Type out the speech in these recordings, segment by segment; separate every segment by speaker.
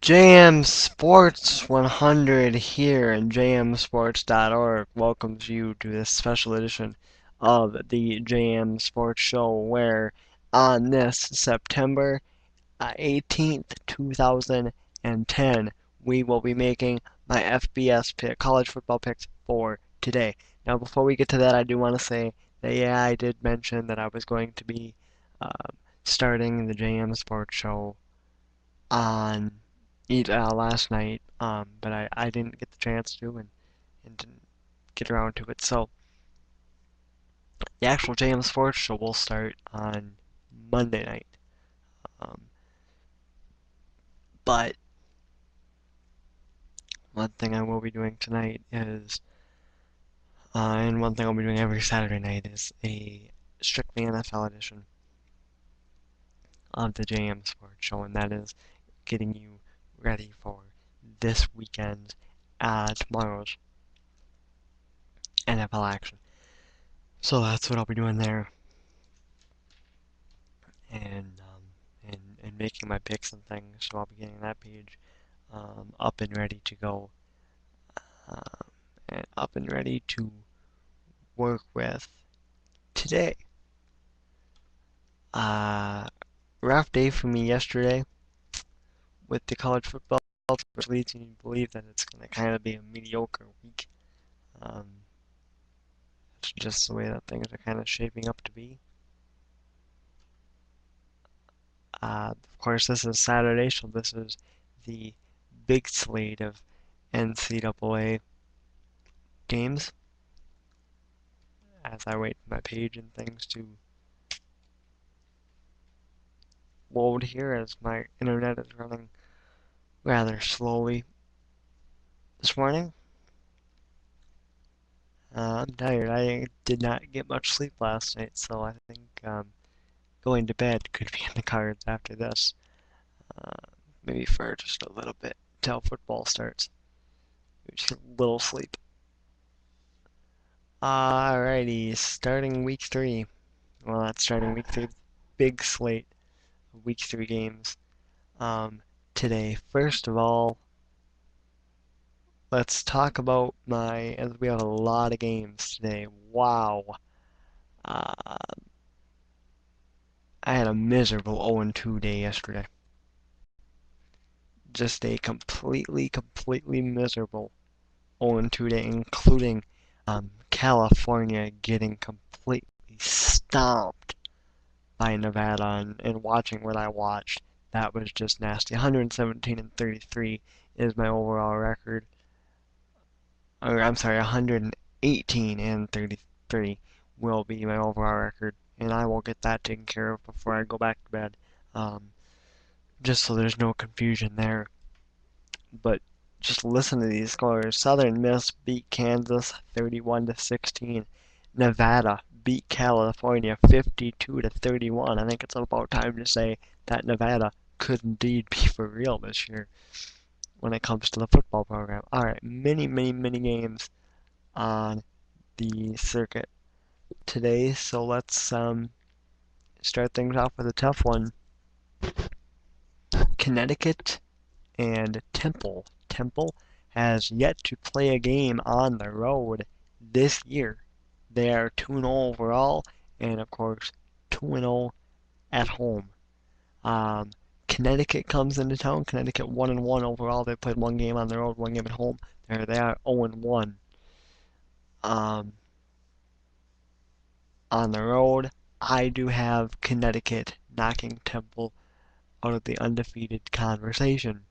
Speaker 1: JM Sports 100 here, and jmsports.org welcomes you to this special edition of the JM Sports Show, where on this September 18th, 2010, we will be making my FBS pick, college football picks for today. Now, before we get to that, I do want to say that, yeah, I did mention that I was going to be starting the JM Sports Show on last night, but I didn't get the chance to and didn't get around to it. So the actual JM Sports Show will start on Monday night. Um, but one thing I will be doing tonight is, and one thing I'll be doing every Saturday night is a strictly NFL edition of the JM Sports Show, and that is getting you ready for this weekend's, tomorrow's NFL action. So that's what I'll be doing there, and making my picks and things. So I'll be getting that page up and ready to go, and up and ready to work with today. Rough day for me yesterday with the college football, which leads me to believe that it's going to kind of be a mediocre week. Um, it's just the way that things are kind of shaping up to be. Of course, this is Saturday, so this is the big slate of NCAA games as I wait for my page and things to load here, as my internet is running rather slowly this morning. I'm tired. I did not get much sleep last night, so I think going to bed could be in the cards after this. Uh, Maybe for just a little bit till football starts. Maybe just a little sleep. Alrighty, starting week 3. Well, not starting week 3. Big slate of week 3 games today. First of all, let's talk about as we have a lot of games today. Wow. Uh, I had a miserable 0-2 day yesterday. Just a completely miserable 0-2 day, including California getting completely stomped by Nevada, and watching what I watched. That was just nasty. 117-33 is my overall record. Or I'm sorry, 118-33 will be my overall record, and I will get that taken care of before I go back to bed. Just so there's no confusion there. But just listen to these scores. Southern Miss beat Kansas 31-16. Nevada beat California 52-31. I think it's about time to say that Nevada could indeed be for real this year when it comes to the football program. Alright, many games on the circuit today, so let's start things off with a tough one. Connecticut and Temple. Temple has yet to play a game on the road this year. They are 2-0 overall, and of course 2-0 at home. Connecticut comes into town. Connecticut 1-1 overall. They played one game on the road, one game at home. There they are 0-1. On the road, I do have Connecticut knocking Temple out of the undefeated conversation.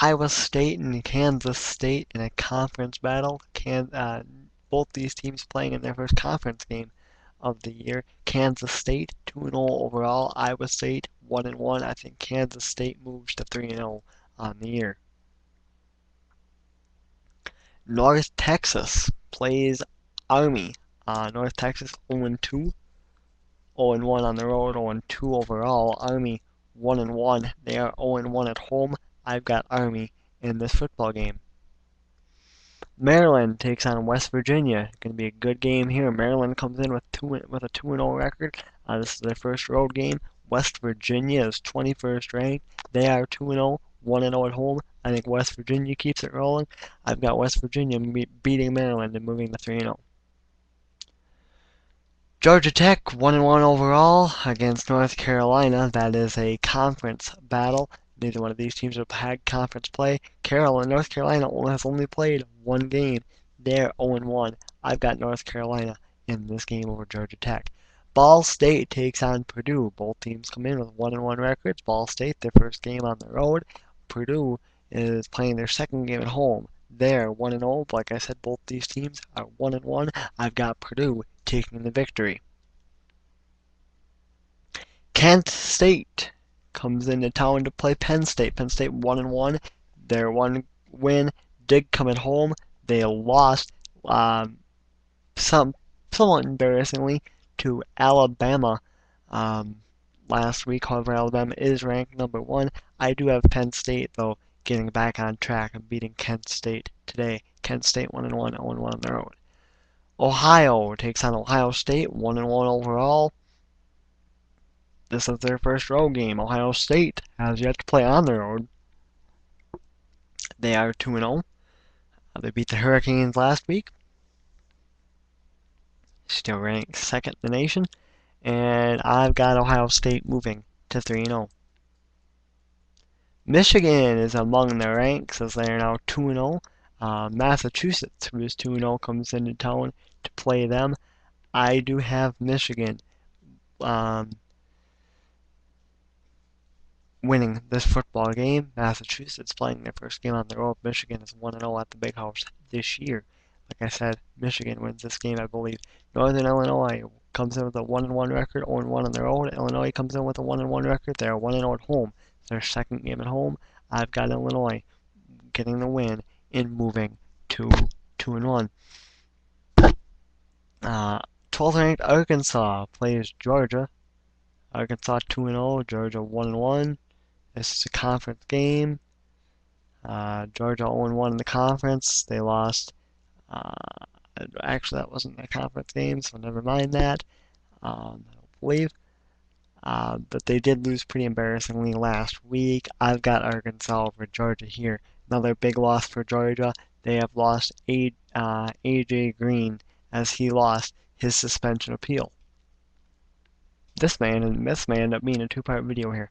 Speaker 1: Iowa State and Kansas State in a conference battle. Both these teams playing in their first conference game of the year. Kansas State 2-0 overall. Iowa State 1-1. I think Kansas State moves to 3-0 on the year. North Texas plays Army. North Texas 0-2. 0-1 on the road, 0-2 overall. Army 1-1. They are 0-1 at home. I've got Army in this football game. Maryland takes on West Virginia. Going to be a good game here. Maryland comes in with a 2-0 record. This is their first road game. West Virginia is 21st ranked. They are 2-0, 1-0 at home. I think West Virginia keeps it rolling. I've got West Virginia beating Maryland and moving to 3-0. Georgia Tech 1-1 overall against North Carolina. That is a conference battle. Neither one of these teams have had conference play. North Carolina has only played one game. They're 0-1. I've got North Carolina in this game over Georgia Tech. Ball State takes on Purdue. Both teams come in with 1-1 records. Ball State, their first game on the road. Purdue is playing their second game at home. They're 1-0. Like I said, both these teams are 1-1. I've got Purdue taking the victory. Kent State comes into town to play Penn State. Penn State 1-1. Their one win did come at home. They lost somewhat embarrassingly to Alabama last week. However, Alabama is ranked number 1. I do have Penn State though getting back on track and beating Kent State today. Kent State 1-1, 0-1 on their own. Ohio takes on Ohio State 1-1 overall. This is their first road game. Ohio State has yet to play on the road. They are 2-0. They beat the Hurricanes last week. Still ranked second in the nation. And I've got Ohio State moving to 3-0. Michigan is among the ranks as they are now 2-0. Massachusetts, who is 2-0, comes into town to play them. I do have Michigan winning this football game. Massachusetts playing their first game on the road. Michigan is 1-0 at the Big House this year. Like I said, Michigan wins this game, I believe. Northern Illinois comes in with a 1-1 record, 0-1 on their own. Illinois comes in with a 1-1 record. They're 1-0 at home. It's their second game at home. I've got Illinois getting the win and moving to 2-1. 12th ranked Arkansas plays Georgia. Arkansas 2-0, Georgia 1-1. This is a conference game. Georgia 0-1 in the conference. They lost. Actually, that wasn't a conference game, so never mind that. I don't believe. But they did lose pretty embarrassingly last week. I've got Arkansas over Georgia here. Another big loss for Georgia. They have lost A.J. Green as he lost his suspension appeal. This may end up being a two-part video here.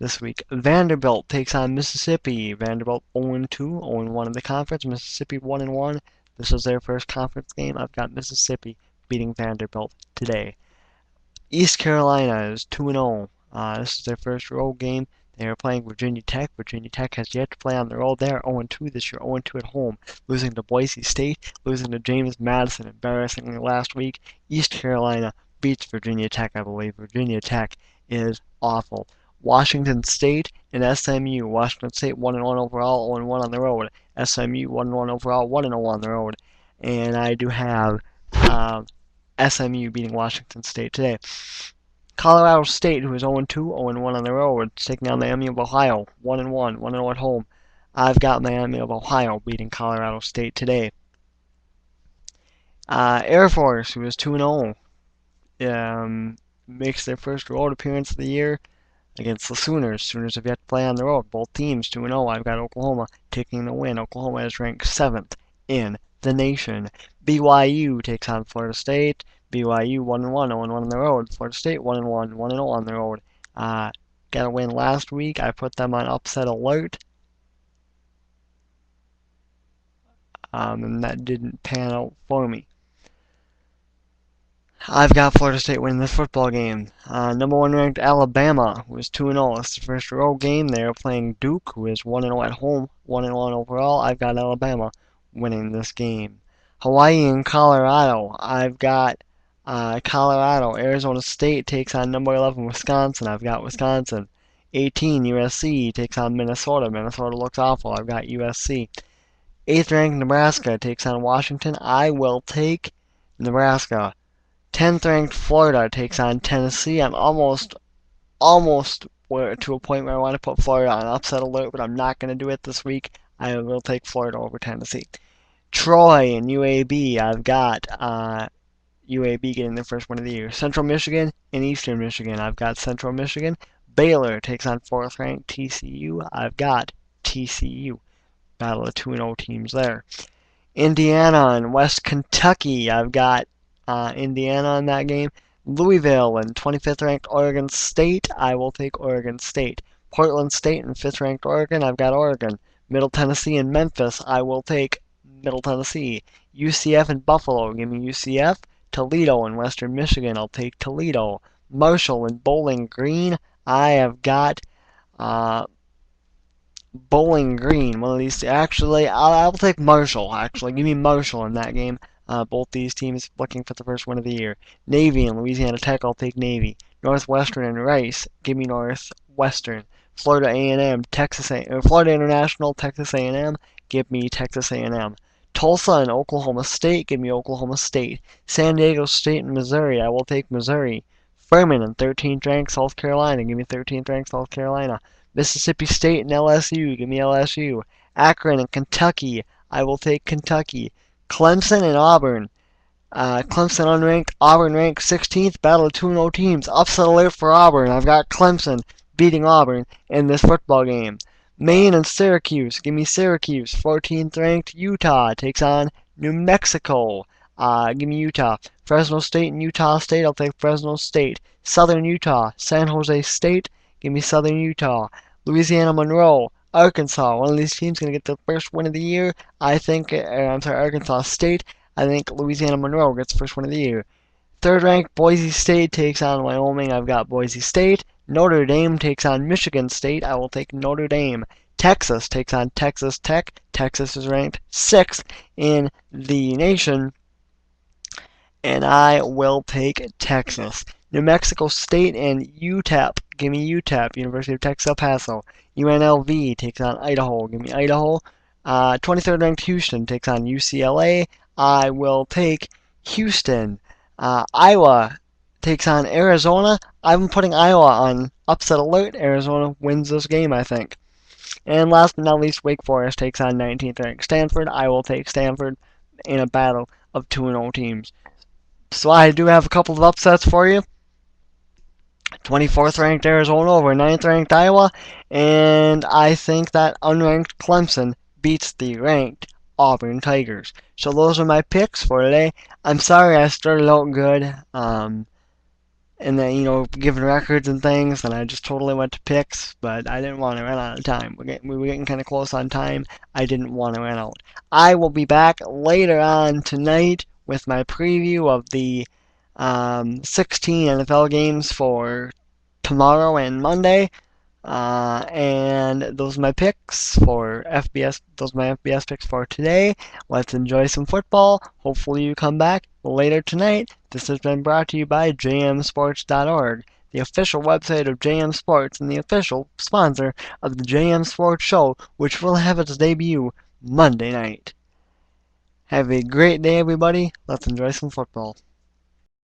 Speaker 1: This week, Vanderbilt takes on Mississippi. Vanderbilt 0-2, 0-1 in the conference. Mississippi 1-1. This was their first conference game. I've got Mississippi beating Vanderbilt today. East Carolina is 2-0. This is their first road game. They are playing Virginia Tech. Virginia Tech has yet to play on the road. They are 0-2 this year, 0-2 at home, losing to Boise State, losing to James Madison embarrassingly last week. East Carolina beats Virginia Tech, I believe. Virginia Tech is awful. Washington State and SMU. Washington State 1-1 overall, 0-1 on the road. SMU 1-1 overall, 1-0 on the road. And I do have SMU beating Washington State today. Colorado State, who is 0-2, 0-1 on the road, taking on Miami of Ohio, 1-1, 1-0 at home. I've got Miami of Ohio beating Colorado State today. Air Force, who is 2-0, makes their first road appearance of the year against the Sooners. Sooners have yet to play on the road. Both teams 2-0. I've got Oklahoma taking the win. Oklahoma is ranked 7th in the nation. BYU takes on Florida State. BYU 1-1, 0-1 on the road. Florida State 1-1, 1-0 on the road. Got a win last week. I put them on upset alert. And that didn't pan out for me. I've got Florida State winning this football game. Number 1 ranked Alabama, who is 2-0. It's the first road game. They are playing Duke, who is 1-0 at home, 1-1 overall. I've got Alabama winning this game. Hawaii and Colorado. I've got Colorado. Arizona State takes on number 11 Wisconsin. I've got Wisconsin. 18 USC takes on Minnesota. Minnesota looks awful. I've got USC. 8th ranked Nebraska takes on Washington. I will take Nebraska. 10th ranked Florida takes on Tennessee. I'm almost to a point where I want to put Florida on upset alert, but I'm not going to do it this week. I will take Florida over Tennessee. Troy and UAB. I've got UAB getting their first win of the year. Central Michigan and Eastern Michigan. I've got Central Michigan. Baylor takes on fourth-ranked TCU. I've got TCU. Battle of 2-0 teams there. Indiana and West Kentucky. I've got Indiana in that game. Louisville and 25th ranked Oregon State. I will take Oregon State. Portland State and 5th ranked Oregon. I've got Oregon. Middle Tennessee and Memphis. I will take Middle Tennessee. UCF and Buffalo. Give me UCF. Toledo and Western Michigan. I'll take Toledo. Marshall and Bowling Green. I have got Bowling Green, one of these two. Actually, I'll take Marshall. Actually, give me Marshall in that game. Both these teams looking for the first win of the year. Navy and Louisiana Tech, I'll take Navy. Northwestern and Rice, give me Northwestern. Florida A&M, Florida International, Texas A&M, give me Texas A&M. Tulsa and Oklahoma State, give me Oklahoma State. San Diego State and Missouri, I will take Missouri. Furman and 13th ranked South Carolina, give me 13th ranked South Carolina. Mississippi State and LSU, give me LSU. Akron and Kentucky, I will take Kentucky. Clemson and Auburn. Clemson unranked, Auburn ranked 16th. Battle of 2-0 teams. Upset alert for Auburn. I've got Clemson beating Auburn in this football game. Maine and Syracuse, give me Syracuse. 14th ranked Utah takes on New Mexico. Give me Utah. Fresno State and Utah State, I'll take Fresno State. Southern Utah, San Jose State, give me Southern Utah. Louisiana Monroe, Arkansas. One of these teams going to get the first win of the year. Arkansas State. I think Louisiana Monroe gets the first win of the year. Third ranked Boise State takes on Wyoming. I've got Boise State. Notre Dame takes on Michigan State. I will take Notre Dame. Texas takes on Texas Tech. Texas is ranked 6th in the nation, and I will take Texas. New Mexico State and UTEP. Give me UTEP, University of Texas El Paso. UNLV takes on Idaho. Give me Idaho. 23rd ranked Houston takes on UCLA. I will take Houston. Iowa takes on Arizona. I'm putting Iowa on upset alert. Arizona wins this game, I think. And last but not least, Wake Forest takes on 19th ranked Stanford. I will take Stanford in a battle of 2-0 teams. So I do have a couple of upsets for you. 24th ranked Arizona over 9th ranked Iowa, and I think that unranked Clemson beats the ranked Auburn Tigers. So those are my picks for today. I'm sorry I started out good, and then, giving records and things, and I just totally went to picks, but I didn't want to run out of time. We were getting kind of close on time. I didn't want to run out. I will be back later on tonight with my preview of the 16 NFL games for tomorrow and Monday. And those are my picks for FBS. Those are my FBS picks for today. Let's enjoy some football. Hopefully you come back later tonight. This has been brought to you by jmsports.org, the official website of JM Sports and the official sponsor of the JM Sports Show, which will have its debut Monday night. Have a great day, everybody. Let's enjoy some football.